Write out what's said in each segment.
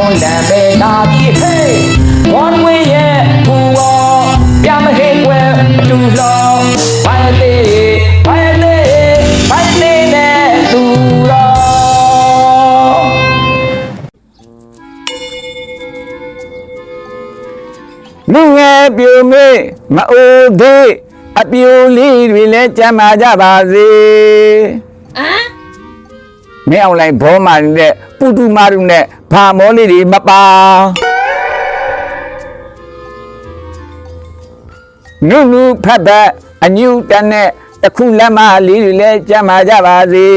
င်းတန်ပဲနာပြီးဟေးဝါဝေးရဲ့ဘူရောပြမဟေးွယ်အတူလောဘာရသေးနဲ့သူရောလူငယ်ပြိုမေးမအိုသေးအပြိုလေးတွေလည်းကြမ်းမာကြပါစေမင်းအောင်လိုက်ဘောမာနဲ့ပူတူမာတို့နဲ့ဘာမောလေးတွေမပါနုနုဖတ်ဖတ်အညူတန်နဲ့တခုလက်မလေးတွေလည်းကြမ်းမာကြပါစေ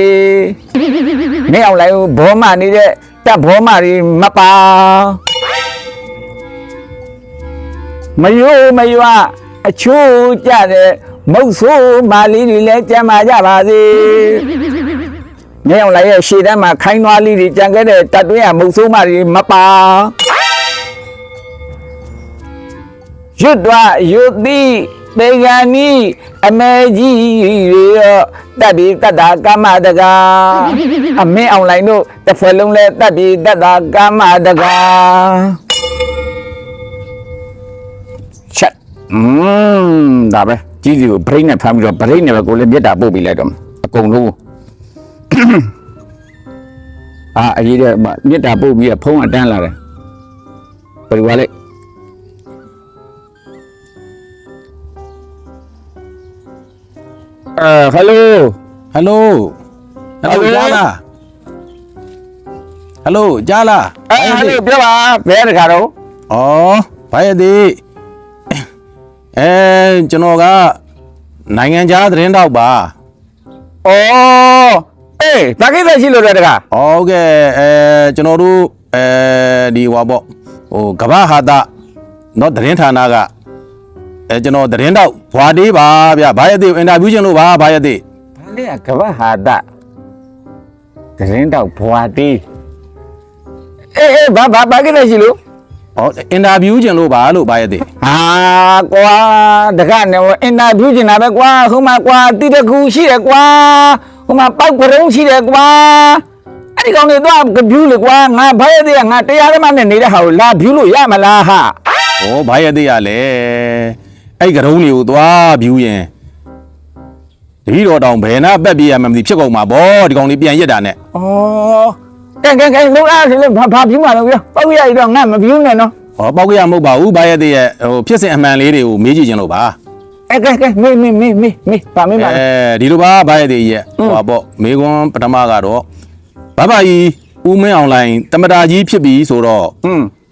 မင်းအောင်လိုက်ဘောမာနေတဲ့တပ်ဘောမာတွေမပါမယိုးမရွအချိုးကြတဲ့မုတ်ဆိုးမာလေးတွေလည်းကြမ်းမာကြပါစေမင်းအောင်လိုက်ရဲ့ရှေ့တန်းမှာခိုင်းသွားလေးတွေကြံခဲ့တဲ့တပ်တွင်းကမုတ်ဆိုးမာတွေမပါရွတ်သွားရွတ်သည်ပေဂန်နီအမေကြီးတွေရောတပ်ပြီးတတ်တာကာမတကာအမင်းအောင်လိုက်တို့တစ်ဖွဲ့လုံးလဲတပ်ပြီးတတ်တာကာမတကာချက်ဒါပဲကြီးစီကိုဘရိတ်နဲ့ဖမ်းပြီးတော့ဘရိတ်နဲ့ပဲကိုလည်းမြတ်တာပို့ပြီးလိုက်တော့အကုန်လုံးအရေးတဲ့မြတ်တာပို့ပြီးဖုံးအတန်းလာတယ်ဘယ်လိုပါလဲဟယ်လိုကြားလားဟယ်လိုကြားလားပြောပါဘယ်တခါတော့ဘာရသည်ကျွန်တော်ကနိုင်ငံခြားသတင်းတောက်ပါဒါကိစ္စရှိလို့တခါဟုတ်ကဲ့ကျွန်တော်တို့ဒီဟွာပေါ့ကမ္ဘာဟာတာတော့သတင်းဌာနကကျွန်တော်သတင်းတောက်ဘွာတေးပါဗျဘာရသေးအင်တာဗျူးခြင်းလို့ပါဘာရသေးဘာလဲကမ္ဘာဟာတာသတင်းတောက်ဘွာတေးဘာကိစ္စရှိလို့အင်တာဗျူးခြင်းလို့ပါလို့ဘာရသေးကွာတခါနဲ့အင်တာဗျူးခြင်းတာပဲကွာဟိုမှာကွာတိတကူရှိတယ်ကွာဟိုမှာပောက်ကြုံရှိတယ်ကွာအဲ့ဒီကောင်တွေတော့ဗျူးလေကွာငါဘာရသေးငါတရားဓမ္မနဲ့နေတဲ့ဟာကိုလာဗျူးလို့ရမလားဟာဘာရသေးရလဲအဲ့ကရုံးတွေကိုသွားဗျူးရင်တပည့်တော်တောင်ဘယ်နာပက်ပြေးရမှမသိဖြစ်ကုန်မှာဗောဒီကောင်လေးပြန်ရက်တာနဲ့ကဲလုံးအားဆိုလို့ဘာဗျူးမှာတော့ပြောပောက်ရရတော့ငါမဗျူးနဲ့နော်ပောက်ရမဟုတ်ပါဘူးဘာရသေးရဲ့ဖြစ်စဉ်အမှန်လေးတွေကိုမေးကြည့်ခြင်းလို့ပါကဲမေးပါမေးပါဒီလိုပါဘာရသေးရဲ့ဟောပေါ့မေကွန်းပထမကတော့ဘာကြီးဦးမင်းအောင်လိုင်းတမတာကြီးဖြစ်ပြီဆိုတော့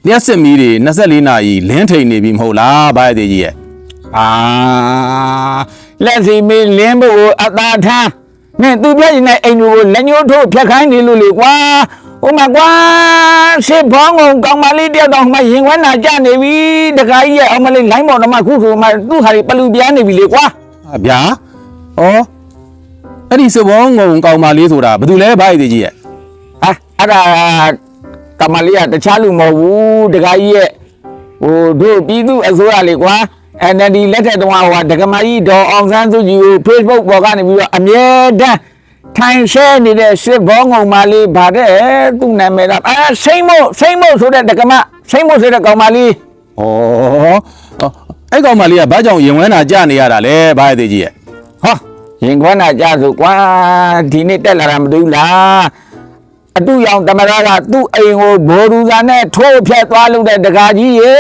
လျှက်စစ်မီးတွေ24နာရီလင်းထိန်နေပြီမဟုတ်လားဘာရသေးကြီးရဲ့လက်စီမီလင်းဖို့အသာထားနဲ့သူပြည့်နေတဲ့အိမ်တွေကိုလက်ညှိုးထိုးဖြတ်ခိုင်းနေလို့လေကွာဟိုမှာကွာရှစ်ဘောင်းကောင်ကောင်မလေးတယောက်တော့မှရင်ခွန်းနာကြနေပြီတခါကြီးရဲ့အောင်မလေးလိုင်းပေါ်တော့မှခုမှသူ့ဟာတွေပလူပြားနေပြီလေကွာဗျာအဲ့ဒီစစ်ဘောင်းကောင်မလေးဆိုတာဘယ်သူလဲဘာရသေးကြီးရဲ့အဲ့ဒါကောင်မလေးကတခြားလူမဟုတ်ဘူးတခါကြီးရဲ့တို့ပြည်သူအစိုးရလေကွာNLD လက်ထက်တုန်းကဒကမကြီးဒေါ်အောင်ဆန်းစုကြည်ကို Facebook ပေါ်ကနေပြီးတော့အမြဲတမ်းထိုင်ရှဲနေတဲ့စစ်ဘောငုံမလေးဗါတဲ့သူ့နာမည်ကစိမ့်မို့ဆိုတဲ့ဒကမစိမ့်မို့ဆိုတဲ့ကောင်မလေးအဲ့ကောင်မလေးကဘာကြောင့်ရင်ဝန်းနာကြနေရတာလဲဘာရသေးကြီးရဲ့ရင်ခွန်းနာကြဆိုကွာဒီနေ့တက်လာတာမသိဘူးလားအတူရောင်တမရကသူ့အိမ်ကိုဘိုးရူစာနဲ့ထိုးဖြတ်သွားလို့တဲ့ဒကာကြီးရေ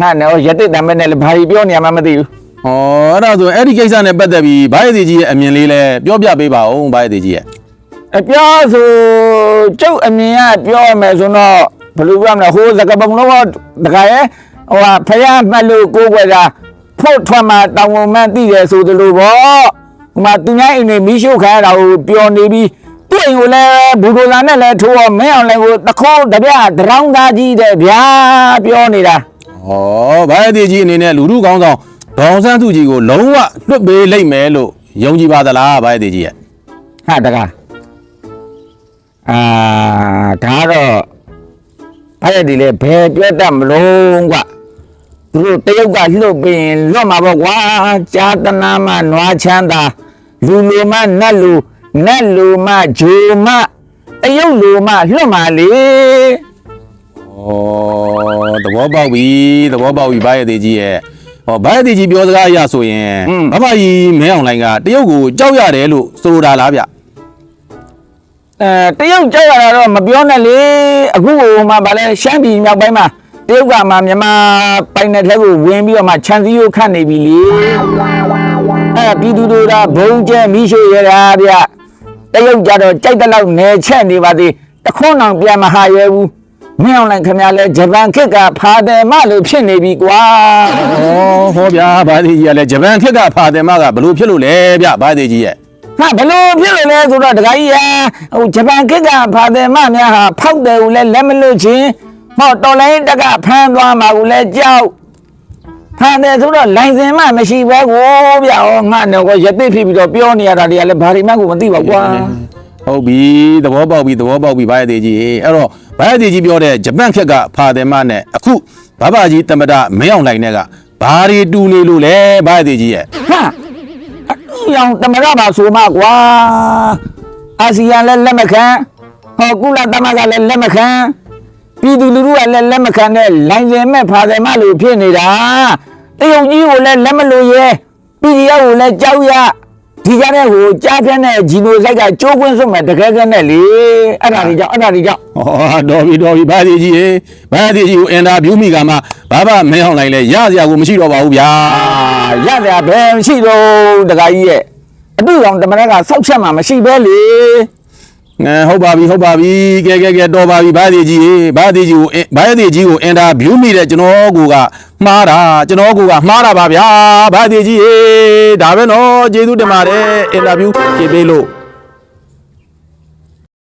ငါနဲ့ရတဲ့တမနဲ့လည်းဘာကြီးပြောနေရမှမသိဘူးအဲ့ဒါဆိုအဲ့ဒီကိစ္စနဲ့ပတ်သက်ပြီးဘာရသေးကြီးရဲ့အမြင်လေးလဲပြောပြပေးပါဦးဘာရသေးကြီးရဲ့ပြောဆိုကျုပ်အမြင်ကပြောရမယ်ဆိုတော့ဘယ်လိုပြောမလဲဟိုစကပုံလုံးဒကာရဲ့ဖယားမှတ်လို့ကိုယ်ွယ်တာဖို့ထွက်မှာတောင်ဝန်မှန်းသိတယ်ဆိုသလိုပေါ့ဟိုမှာသူများအိမ်တွေမီးရှို့ခံရတာကိုပျော်နေပြီးသူ့အိမ်ကိုလည်းဘူဒိုလာနဲ့လည်းထိုးအောင်မင်းအောင်လည်းကိုတခိုးတပြဒရောင်းသားကြီးတဲ့ဗျာပြောနေတာဘာရသေးကြီးအနေနဲ့လူထုကောင်းဆောင်ဒေါအောင်ဆန်းစုကြည်ကိုလုံးဝလွတ်ပေးလိုက်မယ်လို့ယုံကြည်ပါသလားဘာရသေးကြီးရဲ့တကားဒါတော့ဘာရသေးလဲဘယ်ပြောတတ်မလို့ကွာသူတို့တရုတ်ကလှုပ်ပြီးရင်လွတ်မှာပေါ့ကွာကြာတနာမနွားချမ်းသာလူလူမနတ်လူမှဂျိုမှတရုတ်လူမှလွတ်မှာလေ သဘောပေါက်ပြီဘာရဲ့သေးကြီးရဲ့ဟောဘာရဲ့သေးကြီးပြောစကားအရဆိုရင်ဘဘကြီးမင်းအောင်လိုင်းကတရုတ်ကိုကြောက်ရတယ်လို့ဆိုလိုတာလားဗျ တရုတ်ကြောက်ရတာတော့မပြောနဲ့လေအခုဟိုမှာဗာလဲရှမ်းပြည်မြောက်ပိုင်းမှာတရုတ်ကမှမြန်မာပိုင်နယ်ထဲကိုဝင်ပြီးတော့မှခြံစည်းရိုးခတ်နေပြီလေပြည်သူတို့ကဘုံကျဲမိရှို့ရတာဗျတရုတ်ကြတော့ကြိုက်တဲ့လောက်နယ်ချက်နေပါသေးတခွန်းအောင်ပြန်မဟာရဲဘူးမင်းအောင်လိုက်ခင်ဗျာလဲဂျပန်ခေတ်ကဖာတယ်မလို့ဖြစ်နေပြီကွာ ဟောဗျာဘာသေးကြီးကလည်းဂျပန်ခေတ်ကဖာတယ်မကဘလို့ဖြစ်လို့လဲဗျဘာသေးကြီးရဲ့ ဟာဘလို့ဖြစ်လို့လဲဆိုတော့တခါကြီးဟာဟိုဂျပန်ခေတ်ကဖာတယ်မများဟာဖောက်တယ်ကိုလည်းလက်မလွတ်ချင်းဟောတော်လိုင်းတက်ကဖမ်းသွားမှာကိုလည်းကြောက်ဖမ်းတယ်ဆိုတော့လိုင်စင်မှမရှိပဲကိုဗျာဟောငါတော့ရသိဖြစ်ပြီးတော့ပြောနေရတာတွေကလည်းဘာတွေမှကိုမသိပါဘူးကွာ ဟုတ်ပြီသဘောပေါက်ပြီဘာရဲ့သေးကြီးအဲ့တော့ဘာရဲ့သေးကြီးပြောတဲ့ဂျပန်ခေတ်ကဖာတယ်မနဲ့အခုဘဘကြီးတမဒမင်းအောင်လိုင်းနဲ့ကဘာတွေတူနေလို့လဲဘာရဲ့သေးကြီးရဲ့ ဟာအတူရောင်တမရပါဆိုမှကွာအာဆီယံလည်းလက်မခံဟောကုလသမဂ္ဂလည်းလက်မခံပြည်သူလူထုကလည်းလက်မခံတဲ့လိုင်စင်မဲ့ဖာတယ်မလို့ဖြစ်နေတာတရုတ်ကြီးကိုလည်းလက်မလို့ရဲပြည်ကြီးကိုလည်းကြောက်ရဒီကြတဲ့ဟိုကြားပြတဲ့ဂျီနိုဆိုက်ကကျိုးကွင်းစွတ်မဲ့တကယ်ကဲနဲ့လေအဲ့ဒါတွေကြောင့် ဟောတော်ပြီဘာသေးကြီးကိုအင်တာဗျူးမိကမှဘာမင်းအောင်လိုင်းလဲရစရာကိုမရှိတော့ပါဘူးဗျာ ရကြဘယ်မရှိတော့တခါကြီးရဲ့အတူရောင်တမရကစောက်ချက်မှမရှိပဲလေ ဟုတ်ပါပြီကဲတော်ပါပြီဘာသေးကြီးကိုအင်တာဗျူးမိတဲ့ကျွန်တော်ကမှားတာပါဗျာဘာသေးကြီးဒါပဲနော်ကျေးဇူးတင်ပါတယ်အင်တာဗျူးကြည့်ပေးလို့